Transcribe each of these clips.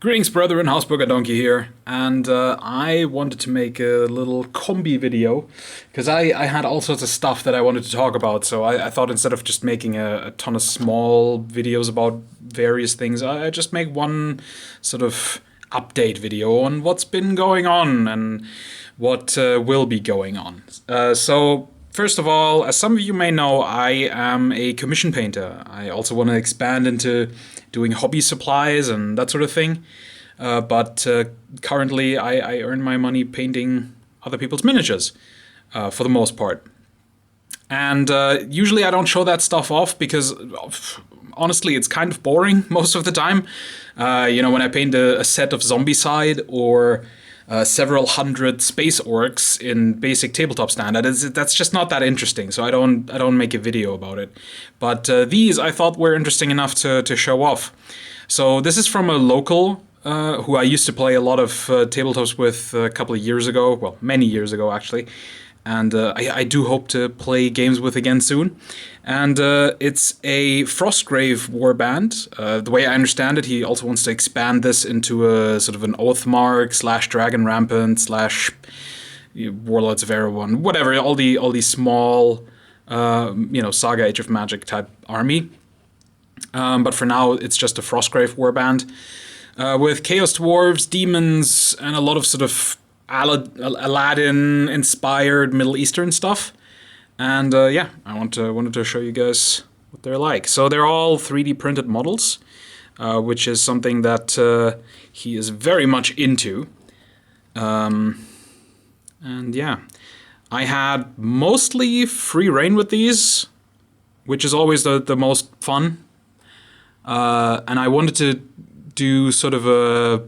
Greetings, brethren. Hausburger Donkey here, and I wanted to make a little combi video because I had all sorts of stuff that I wanted to talk about. So I thought instead of just making a ton of small videos about various things, I just make one sort of update video on what's been going on and what will be going on. So first of all, as some of you may know, I am a commission painter. I also want to expand into doing hobby supplies and that sort of thing. But currently I earn my money painting other people's miniatures, for the most part. And usually I don't show that stuff off because, honestly, it's kind of boring most of the time. When I paint a set of Zombicide or several hundred space orcs in basic tabletop standard, that's just not that interesting. So I don't make a video about it. But these I thought were interesting enough to show off. So this is from a local who I used to play a lot of tabletops with a couple of years ago. Well, many years ago actually. And I do hope to play games with again soon. And it's a Frostgrave warband. The way I understand it, he also wants to expand this into a sort of an Oathmark / Dragon Rampant / Warlords of Erewhon, whatever, all these small, Saga Age of Magic type army. But for now, it's just a Frostgrave warband with Chaos Dwarves, demons, and a lot of sort of Aladdin-inspired Middle Eastern stuff. And I wanted to show you guys what they're like. So they're all 3D printed models, which is something that he is very much into. And yeah, I had mostly free reign with these, which is always the most fun. And I wanted to do sort of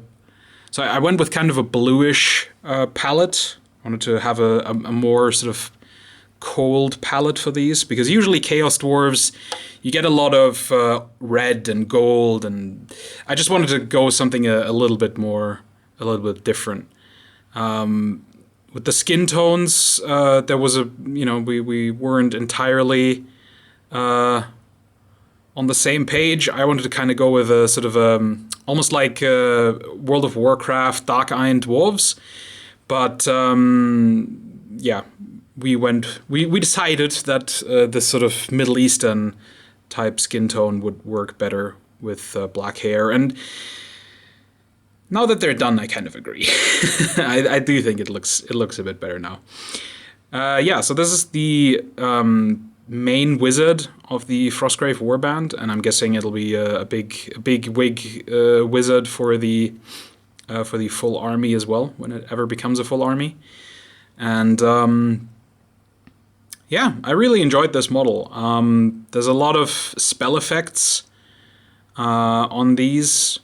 so I went with kind of a bluish palette. I wanted to have a more sort of cold palette for these, because usually Chaos Dwarves, you get a lot of red and gold, and I just wanted to go something a little bit different. With the skin tones, there was we weren't entirely on the same page. I wanted to kind of go with a sort of almost like World of Warcraft Dark Iron Dwarves, but we decided that this sort of Middle Eastern type skin tone would work better with black hair. And now that they're done, I kind of agree. I do think it looks a bit better now. So this is the main wizard of the Frostgrave warband, and I'm guessing it'll be a big wig wizard for the full army as well, when it ever becomes a full army. And I really enjoyed this model. There's a lot of spell effects on these,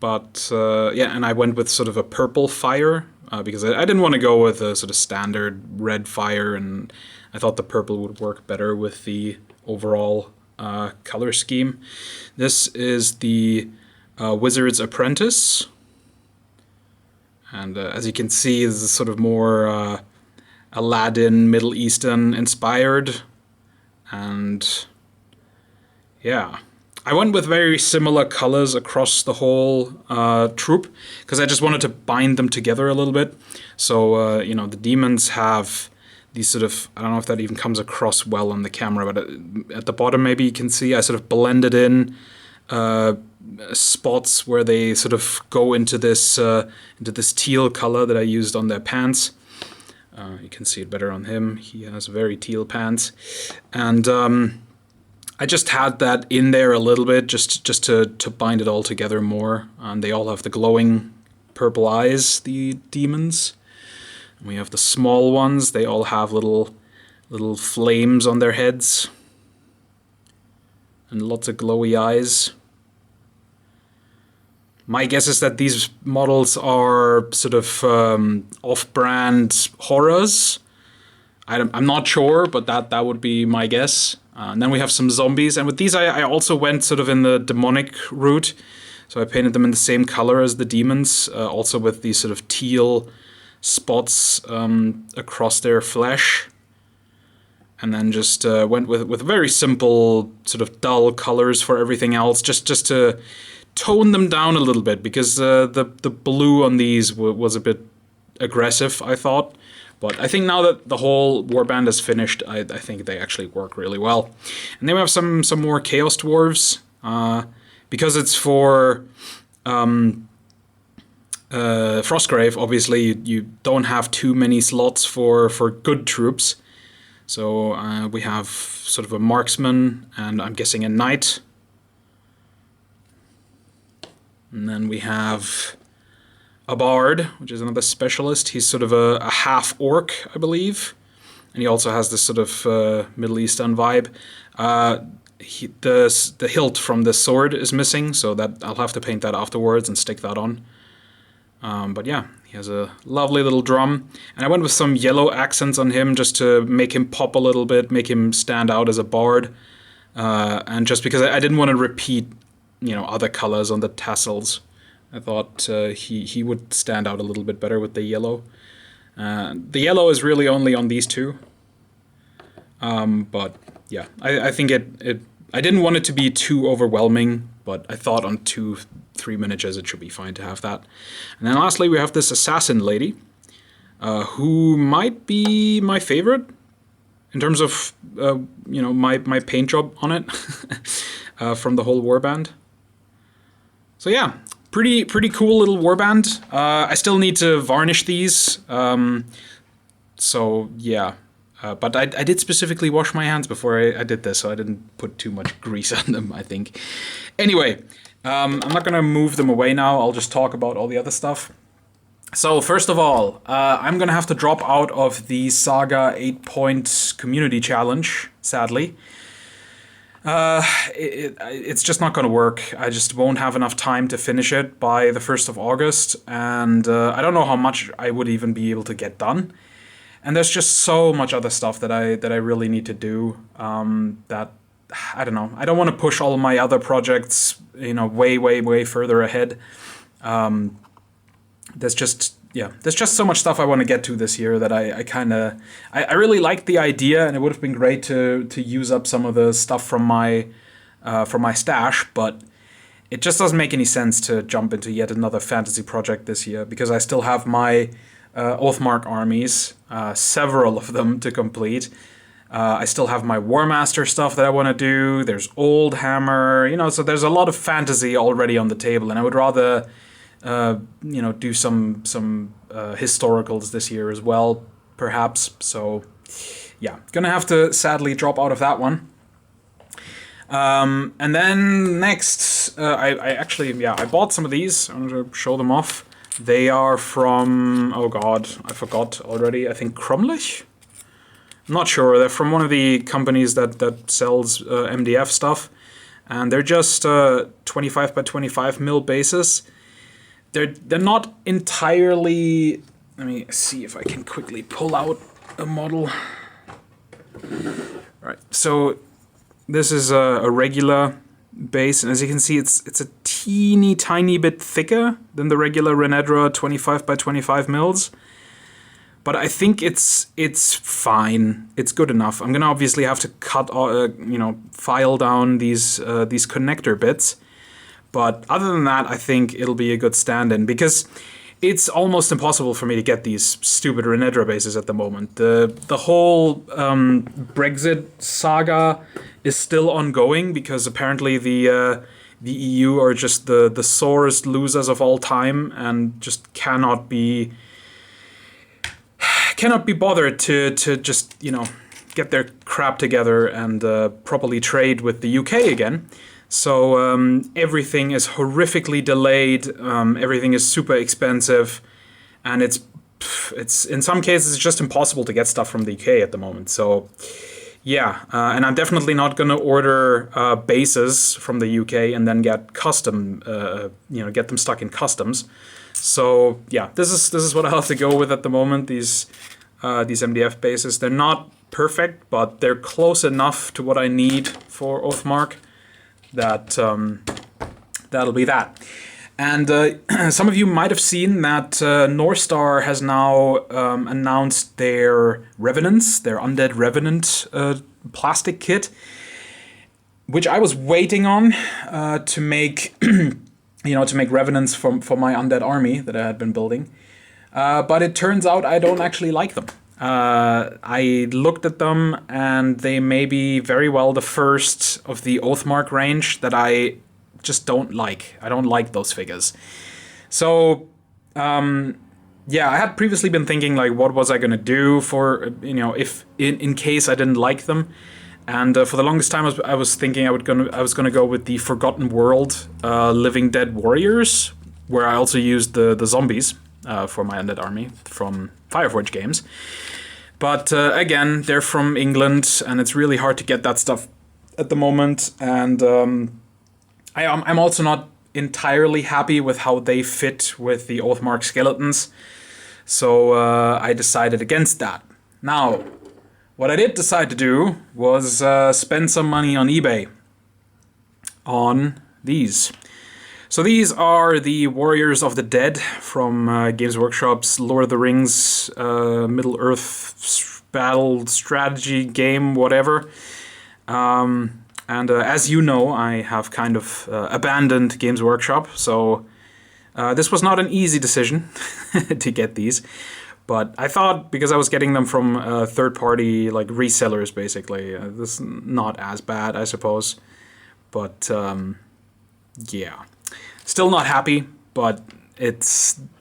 but and I went with sort of a purple fire because I didn't want to go with a sort of standard red fire, and I thought the purple would work better with the overall color scheme. This is the Wizard's Apprentice, and as you can see, this is sort of more Aladdin, Middle Eastern inspired, and yeah. I went with very similar colors across the whole troop, because I just wanted to bind them together a little bit. So, the demons have these sort of, I don't know if that even comes across well on the camera, but at the bottom maybe you can see I sort of blended in spots where they sort of go into this teal color that I used on their pants. You can see it better on him. He has very teal pants. And I just had that in there a little bit just to bind it all together more. And they all have the glowing purple eyes, the demons. And we have the small ones. They all have little flames on their heads. And lots of glowy eyes. My guess is that these models are sort of off-brand horrors. I'm not sure, but that would be my guess. And then we have some zombies. And with these, I also went sort of in the demonic route. So I painted them in the same color as the demons, also with these sort of teal spots across their flesh. And then just went with very simple, sort of dull colors for everything else, just to tone them down a little bit, because the blue on these was a bit aggressive, I thought. But I think now that the whole warband is finished, I think they actually work really well. And then we have some more Chaos Dwarves. Because it's for Frostgrave, obviously you don't have too many slots for good troops. So we have sort of a marksman, and I'm guessing a knight. And then we have a bard, which is another specialist. He's sort of a half orc, I believe. And he also has this sort of Middle Eastern vibe. The hilt from the sword is missing, so that I'll have to paint that afterwards and stick that on. But yeah, he has a lovely little drum. And I went with some yellow accents on him just to make him pop a little bit, make him stand out as a bard. And just because I didn't want to repeat, other colors on the tassels. I thought he would stand out a little bit better with the yellow. The yellow is really only on these two. But yeah, I think I didn't want it to be too overwhelming, but I thought on 2-3 miniatures it should be fine to have that. And then lastly we have this assassin lady, who might be my favorite in terms of my paint job on it from the whole warband. So yeah, pretty cool little warband. I still need to varnish these, so yeah. But I did specifically wash my hands before I did this, so I didn't put too much grease on them, I think. Anyway, I'm not going to move them away now. I'll just talk about all the other stuff. So first of all, I'm going to have to drop out of the Saga 8-point community challenge, sadly. It's just not going to work. I just won't have enough time to finish it by the 1st of August, and I don't know how much I would even be able to get done. And there's just so much other stuff that I really need to do, that, I don't know. I don't want to push all of my other projects, way further ahead. There's just so much stuff I want to get to this year that I really liked the idea, and it would have been great to use up some of the stuff from my stash, but it just doesn't make any sense to jump into yet another fantasy project this year, because I still have my Oathmark armies, several of them to complete. I still have my War Master stuff that I want to do. There's Old Hammer, so there's a lot of fantasy already on the table, and I would rather do some historicals this year as well, perhaps. So yeah, gonna have to sadly drop out of that one. And then next, I bought some of these. I'm going to show them off. They are from, oh god, I forgot already, I think Crumlich? I'm not sure, they're from one of the companies that sells MDF stuff. And they're just 25 by 25 mil bases. They're not entirely, let me see if I can quickly pull out a model. Right, so this is a regular base, and as you can see, it's a teeny tiny bit thicker than the regular Renedra 25 by 25 mils. But I think it's fine. It's good enough. I'm gonna obviously have to cut, file down these connector bits. But other than that, I think it'll be a good stand-in, because it's almost impossible for me to get these stupid Renedra bases at the moment. The whole Brexit saga is still ongoing, because apparently the EU are just the sorest losers of all time, and just cannot be bothered to just get their crap together and properly trade with the UK again. So everything is horrifically delayed. Everything is super expensive, and it's in some cases it's just impossible to get stuff from the UK at the moment. So yeah, and I'm definitely not going to order bases from the UK and then get custom, get them stuck in customs. So yeah, this is what I'll have to go with at the moment. These MDF bases, they're not perfect, but they're close enough to what I need for Oathmark that that'll be that. And some of you might have seen that Northstar has now announced their Revenants, their Undead Revenant plastic kit, which I was waiting on to make to make revenants for my undead army that I had been building. But it turns out I don't actually like them. I looked at them, and they may be very well the first of the Oathmark range that I just don't like. I don't like those figures. So, yeah, I had previously been thinking, like, what was I going to do for, if in case I didn't like them. And for the longest time, I was thinking I was gonna go with the Forgotten World Living Dead Warriors, where I also used the zombies for my undead army from Fireforge games. But again, they're from England, and it's really hard to get that stuff at the moment. And I'm also not entirely happy with how they fit with the Oathmark skeletons. So I decided against that. Now, what I did decide to do was spend some money on eBay on these. So these are the Warriors of the Dead from Games Workshop's Lord of the Rings Middle-earth battle strategy game, whatever. And as you know, I have kind of abandoned Games Workshop, so this was not an easy decision to get these. But I thought, because I was getting them from third-party, like, resellers, basically, this is not as bad, I suppose. But, yeah. Still not happy, but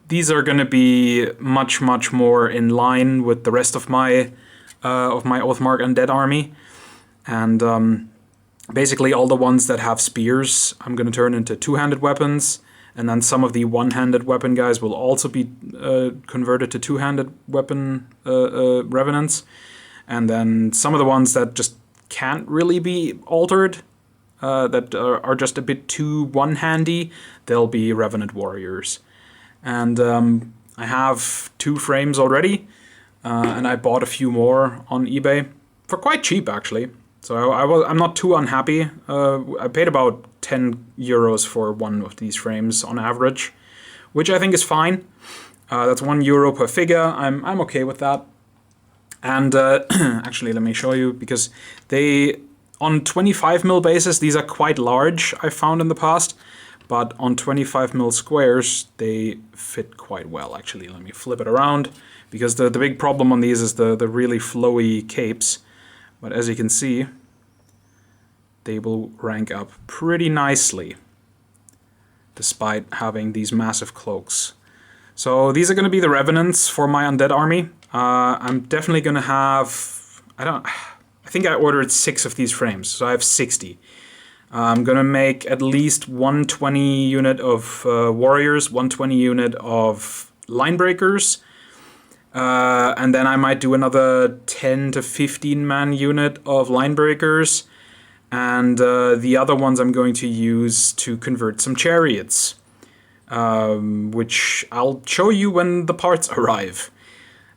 these are going to be much, much more in line with the rest of my Oathmark Undead army. And basically all the ones that have spears, I'm going to turn into two-handed weapons. And then some of the one-handed weapon guys will also be converted to two-handed weapon revenants. And then some of the ones that just can't really be altered, that are just a bit too one-handy, they'll be revenant warriors. And I have 2 frames already, and I bought a few more on eBay for quite cheap, actually. So I'm not too unhappy. I paid about 10 euros for one of these frames on average, which I think is fine. That's €1 per figure. I'm okay with that. And actually, let me show you, because on 25mm basis, these are quite large, I found in the past. But on 25mm squares, they fit quite well, actually. Let me flip it around, because the big problem on these is the really flowy capes. But as you can see, they will rank up pretty nicely, despite having these massive cloaks. So these are going to be the revenants for my undead army. I'm definitely going to have, I think I ordered 6 of these frames, so I have 60. I'm going to make at least 120 unit of warriors, 120 unit of line breakers, and then I might do another 10 to 15 man unit of line breakers, and the other ones I'm going to use to convert some chariots, which I'll show you when the parts arrive.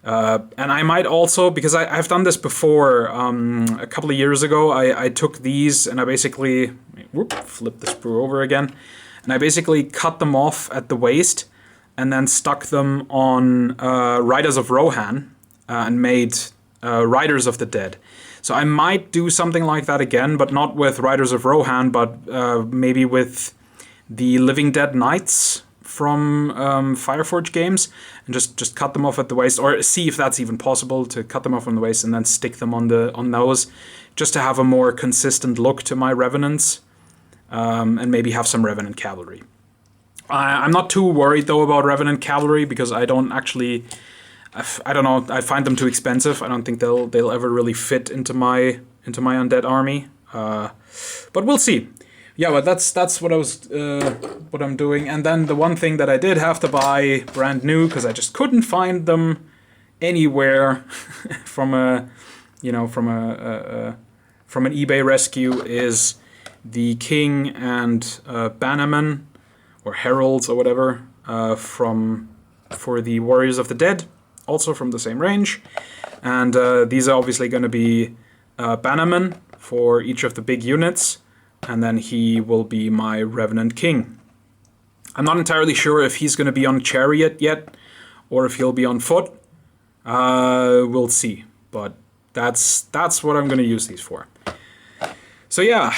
And I might also, because I've done this before, a couple of years ago, I took these and I basically, flip the sprue over again, and I basically cut them off at the waist and then stuck them on Riders of Rohan and made Riders of the Dead. So I might do something like that again, but not with Riders of Rohan, but maybe with the Living Dead Knights from Fireforge games, and just cut them off at the waist, or see if that's even possible to cut them off on the waist and then stick them on those, just to have a more consistent look to my revenants, and maybe have some revenant cavalry. I'm not too worried though about revenant cavalry, because I don't know, I find them too expensive. I don't think they'll ever really fit into my undead army. But we'll see. Yeah, but that's what what I'm doing. And then the one thing that I did have to buy brand new, because I just couldn't find them anywhere from an eBay rescue, is the King and Bannerman, or Heralds or whatever, for the Warriors of the Dead, also from the same range. And these are obviously going to be Bannerman for each of the big units, and then he will be my Revenant King. I'm not entirely sure if he's going to be on chariot yet, or if he'll be on foot. We'll see, but that's what I'm going to use these for. So yeah,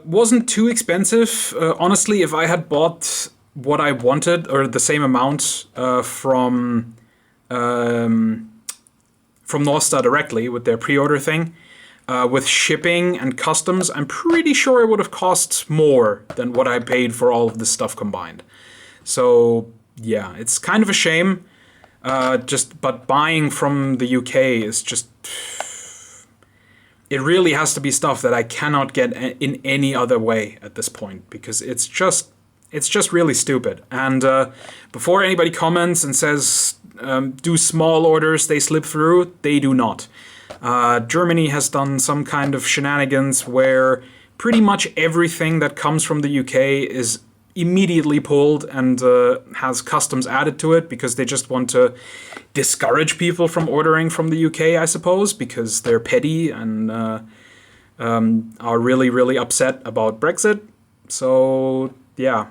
wasn't too expensive. Honestly, if I had bought what I wanted, or the same amount from Northstar directly with their pre-order thing. With shipping and customs, I'm pretty sure it would have cost more than what I paid for all of this stuff combined. So yeah, it's kind of a shame. But buying from the UK is just... It really has to be stuff that I cannot get in any other way at this point, because it's just really stupid. And before anybody comments and says, do small orders, they slip through, they do not. Germany has done some kind of shenanigans where pretty much everything that comes from the UK is immediately pulled and has customs added to it, because they just want to discourage people from ordering from the UK, I suppose, because they're petty and are really, really upset about Brexit. So yeah,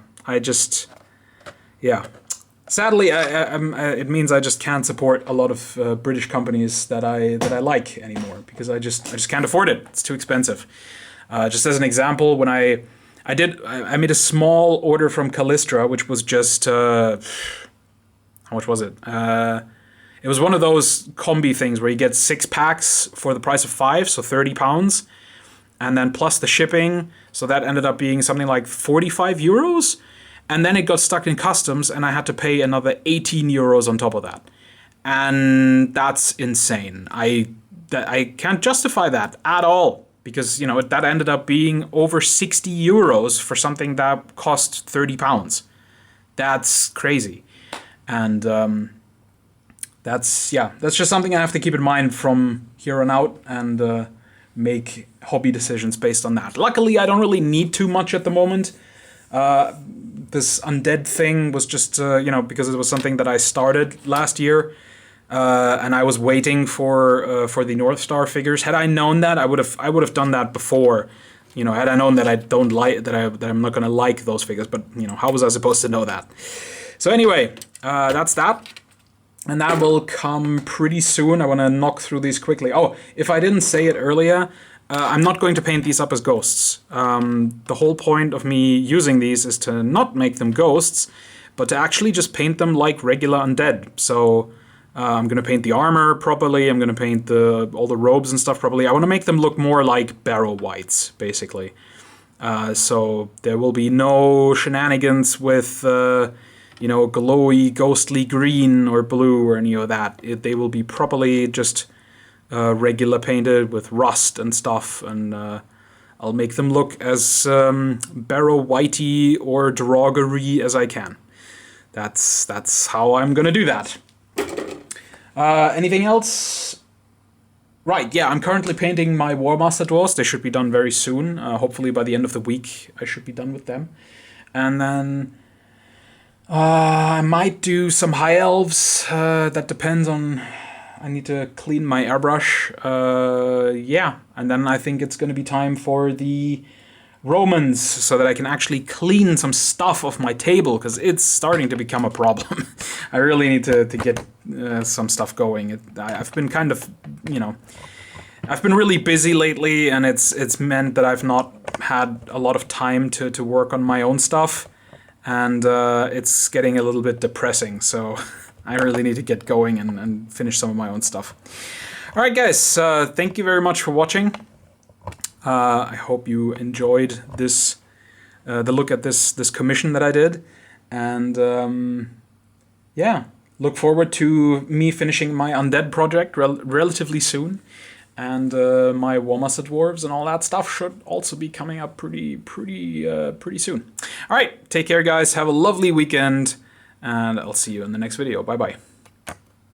sadly, it means I just can't support a lot of British companies that I like anymore, because I just can't afford it. It's too expensive. Just as an example, when I made a small order from Callistra, which was just how much was it? It was one of those combi things where you get 6 packs for the price of 5, so £30, and then plus the shipping, so that ended up being something like 45 euros. And then it got stuck in customs, and I had to pay another 18 euros on top of that. And that's insane. I can't justify that at all, because, you know, that ended up being over 60 euros for something that cost £30. That's crazy. And that's just something I have to keep in mind from here on out, and make hobby decisions based on that. Luckily, I don't really need too much at the moment. This Undead thing was just, because it was something that I started last year, and I was waiting for the Northstar figures. Had I known that, I would have done that before. You know, had I known that that I'm not gonna like those figures. But you know, how was I supposed to know that? So anyway, that's that, and that will come pretty soon. I want to knock through these quickly. Oh, if I didn't say it earlier. I'm not going to paint these up as ghosts. The whole point of me using these is to not make them ghosts, but to actually just paint them like regular undead. So I'm going to paint the armor properly, I'm going to paint all the robes and stuff properly. I want to make them look more like barrow whites, basically. So there will be no shenanigans with, glowy, ghostly green or blue or any of that. They will be properly just... regular painted with rust and stuff, and I'll make them look as barrow whitey or derogatory as I can. That's how I'm gonna do that. Anything else? Right, yeah, I'm currently painting my Warmaster dwarves. They should be done very soon. Hopefully by the end of the week I should be done with them. And then I might do some high elves. That depends on... I need to clean my airbrush, and then I think it's going to be time for the Romans, so that I can actually clean some stuff off my table, because it's starting to become a problem. I really need to get some stuff going. I've been kind of, I've been really busy lately, and it's meant that I've not had a lot of time to work on my own stuff, and it's getting a little bit depressing, so... I really need to get going and finish some of my own stuff. All right, guys, thank you very much for watching. I hope you enjoyed this, the look at this commission that I did. And look forward to me finishing my Undead project relatively soon. And my Warmaster dwarves and all that stuff should also be coming up pretty soon. All right, take care, guys. Have a lovely weekend. And I'll see you in the next video. Bye-bye.